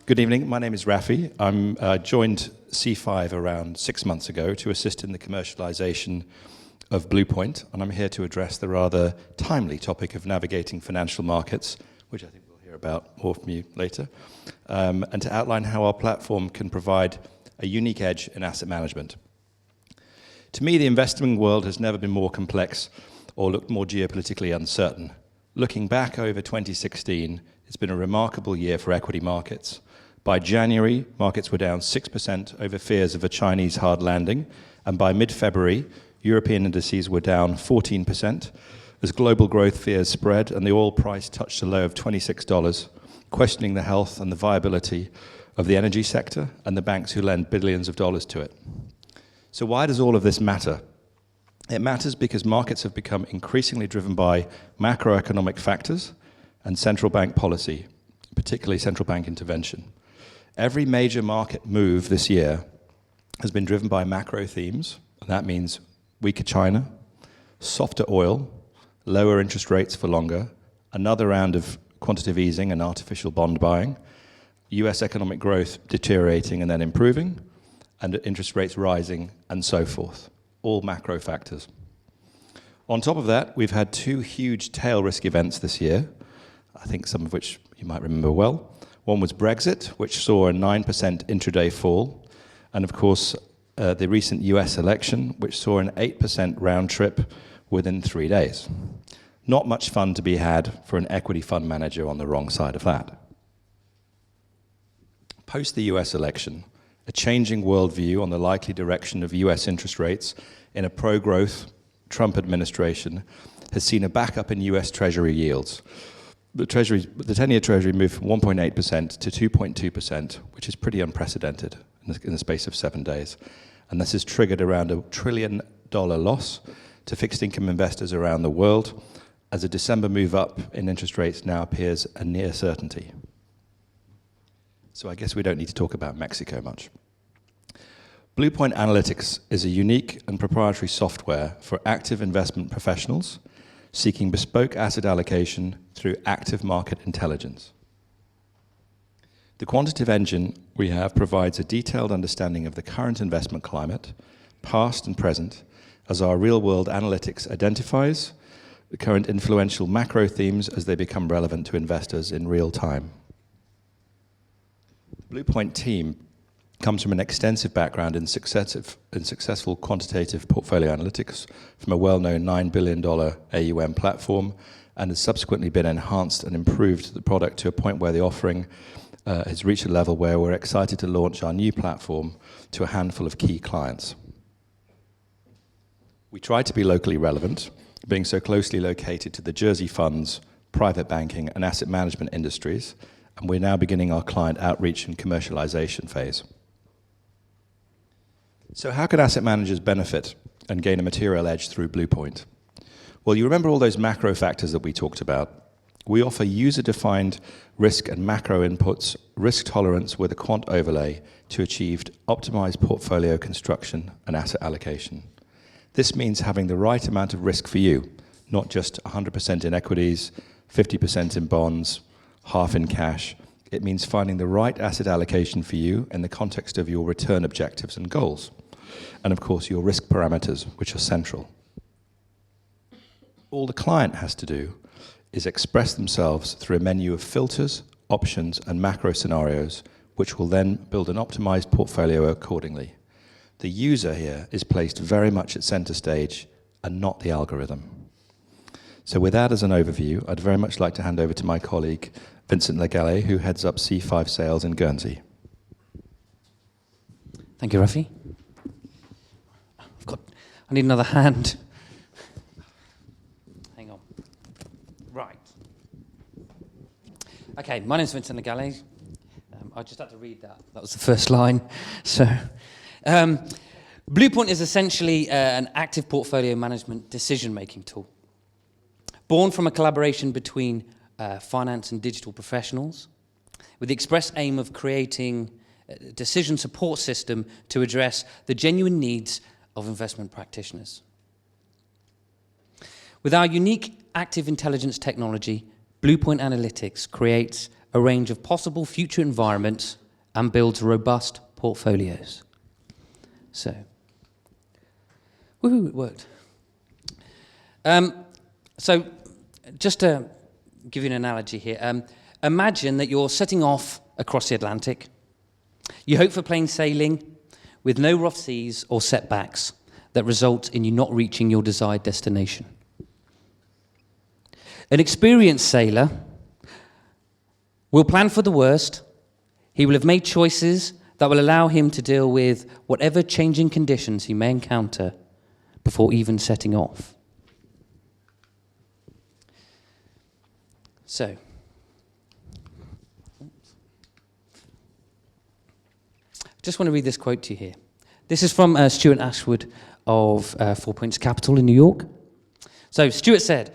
Good evening. My name is Rafi. I joined C5 around 6 months ago to assist in the commercialization of Bluepoint, and I'm here to address the rather timely topic of navigating financial markets, which I think we'll hear about more from you later, and to outline how our platform can provide a unique edge in asset management. To me, the investing world has never been more complex or looked more geopolitically uncertain. Looking back over 2016, it's been a remarkable year for equity markets. By January, markets were down 6% over fears of a Chinese hard landing, and by mid-February, European indices were down 14% as global growth fears spread and the oil price touched a low of $26, questioning the health and the viability of the energy sector and the banks who lend billions of dollars to it. So why does all of this matter? It matters because markets have become increasingly driven by macroeconomic factors and central bank policy, particularly central bank intervention. Every major market move this year has been driven by macro themes, and that means weaker China, softer oil, lower interest rates for longer, another round of quantitative easing and artificial bond buying, US economic growth deteriorating and then improving, and interest rates rising, and so forth. All macro factors. On top of that, we've had two huge tail risk events this year, I think some of which you might remember well. One was Brexit, which saw a 9% intraday fall, and of course, the recent US election, which saw an 8% round trip within 3 days. Not much fun to be had for an equity fund manager on the wrong side of that. Post the US election, a changing worldview on the likely direction of US interest rates in a pro-growth Trump administration has seen a backup in US Treasury yields. The 10-year Treasury moved from 1.8% to 2.2%, which is pretty unprecedented in the space of 7 days. And this has triggered around $1 trillion loss to fixed income investors around the world, as a December move up in interest rates now appears a near certainty. So I guess we don't need to talk about Mexico much. Bluepoint Analytics is a unique and proprietary software for active investment professionals seeking bespoke asset allocation through active market intelligence. The quantitative engine we have provides a detailed understanding of the current investment climate, past and present, as our real-world analytics identifies the current influential macro themes as they become relevant to investors in real time. The Bluepoint team comes from an extensive background in successful quantitative portfolio analytics from a well-known $9 billion AUM platform, and has subsequently been enhanced and improved the product to a point where the offering has reached a level where we're excited to launch our new platform to a handful of key clients. We try to be locally relevant, being so closely located to the Jersey funds, private banking, and asset management industries, and we're now beginning our client outreach and commercialization phase. So how can asset managers benefit and gain a material edge through Bluepoint? Well, you remember all those macro factors that we talked about. We offer user-defined risk and macro inputs, risk tolerance with a quant overlay to achieve optimized portfolio construction and asset allocation. This means having the right amount of risk for you, not just 100% in equities, 50% in bonds, half in cash. It means finding the right asset allocation for you in the context of your return objectives and goals. And of course, your risk parameters, which are central. All the client has to do is express themselves through a menu of filters, options, and macro scenarios, which will then build an optimized portfolio accordingly. The user here is placed very much at center stage and not the algorithm. So with that as an overview, I'd very much like to hand over to my colleague, Vincent Le Gallez, who heads up C5 sales in Guernsey. Thank you, Rafi. I need another hand. Hang on. Right. Okay, my name's Vincent Le Gallez. I just had to read that. That was the first line. So, Bluepoint is essentially an active portfolio management decision-making tool. Born from a collaboration between finance and digital professionals, with the express aim of creating a decision support system to address the genuine needs of investment practitioners. With our unique active intelligence technology, Bluepoint Analytics creates a range of possible future environments and builds robust portfolios. So, woohoo, it worked. So, just to give you an analogy here, imagine that you're setting off across the Atlantic. You hope for plain sailing with no rough seas or setbacks that result in you not reaching your desired destination. An experienced sailor will plan for the worst. He will have made choices that will allow him to deal with whatever changing conditions he may encounter before even setting off. So, just want to read this quote to you here. This is from Stuart Ashwood of 4 Points Capital in New York. So Stuart said,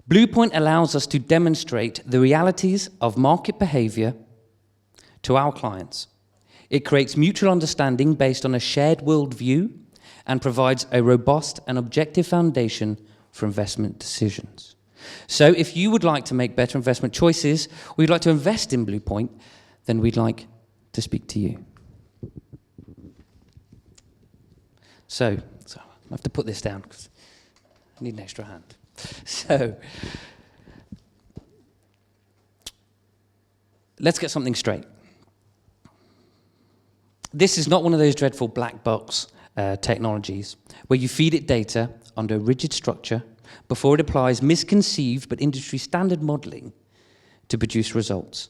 "Bluepoint allows us to demonstrate the realities of market behavior to our clients. It creates mutual understanding based on a shared worldview and provides a robust and objective foundation for investment decisions." So if you would like to make better investment choices, or you'd like to invest in Bluepoint, then we'd like to speak to you. So I have to put this down because I need an extra hand. So let's get something straight. This is not one of those dreadful black box technologies where you feed it data under a rigid structure before it applies misconceived but industry standard modeling to produce results,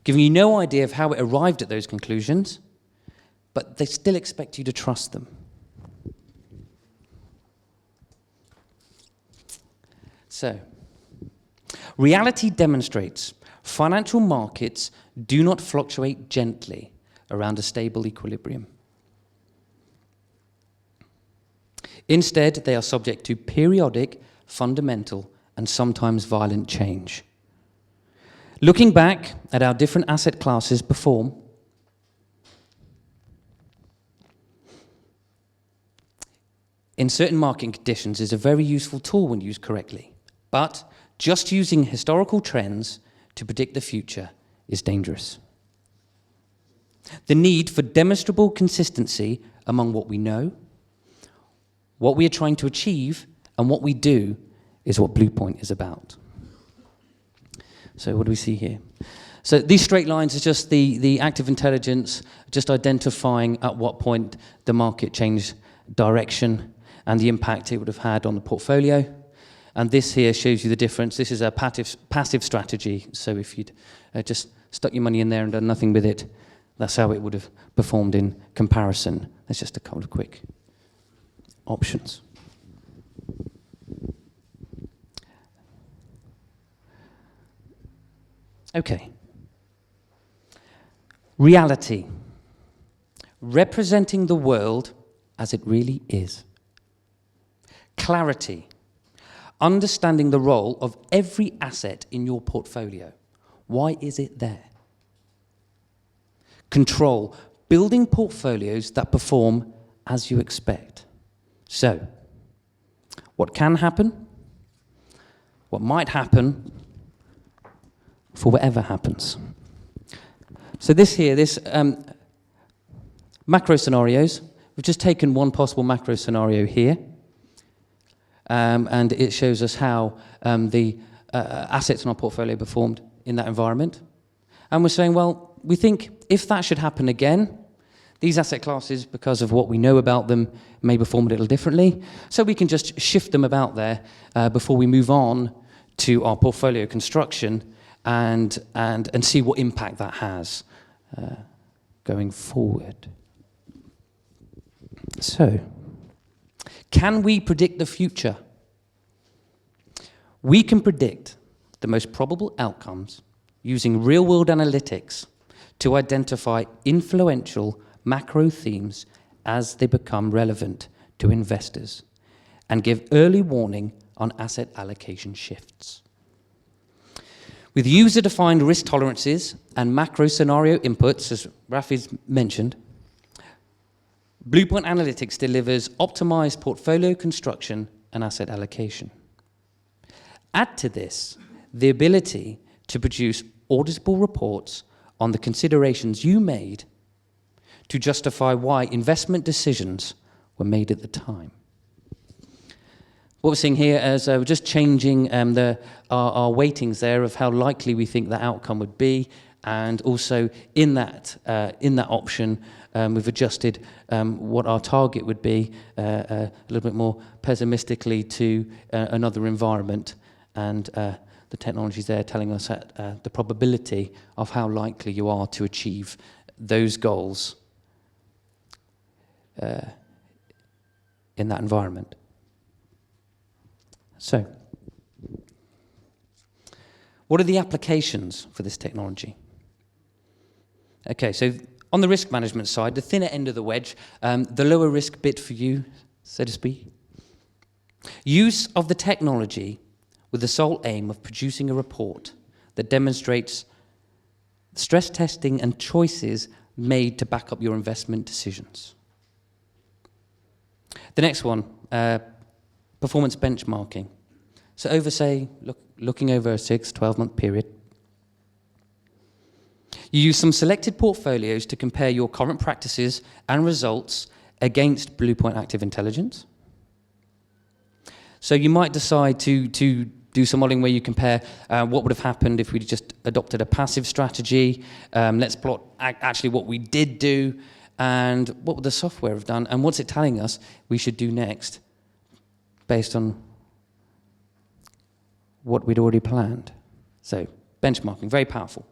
giving you no idea of how it arrived at those conclusions, but they still expect you to trust them. So, reality demonstrates financial markets do not fluctuate gently around a stable equilibrium. Instead, they are subject to periodic, fundamental, and sometimes violent change. Looking back at how different asset classes perform, in certain market conditions is a very useful tool when used correctly. But just using historical trends to predict the future is dangerous. The need for demonstrable consistency among what we know, what we are trying to achieve, and what we do is what Bluepoint is about. So what do we see here? So these straight lines are just the active intelligence, just identifying at what point the market changed direction and the impact it would have had on the portfolio. And this here shows you the difference. This is a passive strategy. So if you'd just stuck your money in there and done nothing with it, that's how it would have performed in comparison. That's just a couple of quick options. Okay. Reality. Representing the world as it really is. Clarity. Understanding the role of every asset in your portfolio. Why is it there? Control. Building portfolios that perform as you expect. So, what can happen? What might happen? For whatever happens. So this macro scenarios, we've just taken one possible macro scenario here. And it shows us how the assets in our portfolio performed in that environment. And we're saying, well, we think if that should happen again, these asset classes, because of what we know about them, may perform a little differently. So we can just shift them about there before we move on to our portfolio construction and see what impact that has going forward. So, can we predict the future? We can predict the most probable outcomes using real-world analytics to identify influential macro themes as they become relevant to investors and give early warning on asset allocation shifts. With user-defined risk tolerances and macro scenario inputs, as Rafi's mentioned, Bluepoint Analytics delivers optimized portfolio construction and asset allocation. Add to this the ability to produce auditable reports on the considerations you made to justify why investment decisions were made at the time. What we're seeing here is we're just changing our weightings there of how likely we think the outcome would be, and also in that option, we've adjusted what our target would be a little bit more pessimistically to another environment, and the technology's there telling us the probability of how likely you are to achieve those goals in that environment. So, what are the applications for this technology? Okay, so on the risk management side, the thinner end of the wedge, the lower risk bit for you, so to speak. Use of the technology with the sole aim of producing a report that demonstrates stress testing and choices made to back up your investment decisions. The next one, performance benchmarking. So over, say, looking over a 6-12-month period, you use some selected portfolios to compare your current practices and results against Bluepoint Active Intelligence. So you might decide to do some modeling where you compare what would have happened if we just adopted a passive strategy. Let's plot actually what we did do and what would the software have done and what's it telling us we should do next based on what we'd already planned. So benchmarking, very powerful.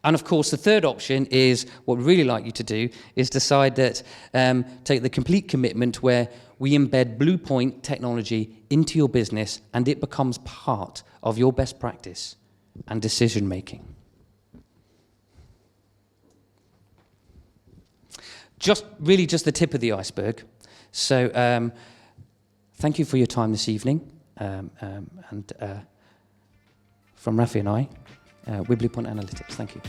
And of course, the third option is what we'd really like you to do is decide that take the complete commitment where we embed Bluepoint technology into your business and it becomes part of your best practice and decision making. Just the tip of the iceberg. So thank you for your time this evening. And from Rafi and I, with Bluepoint Analytics. Thank you.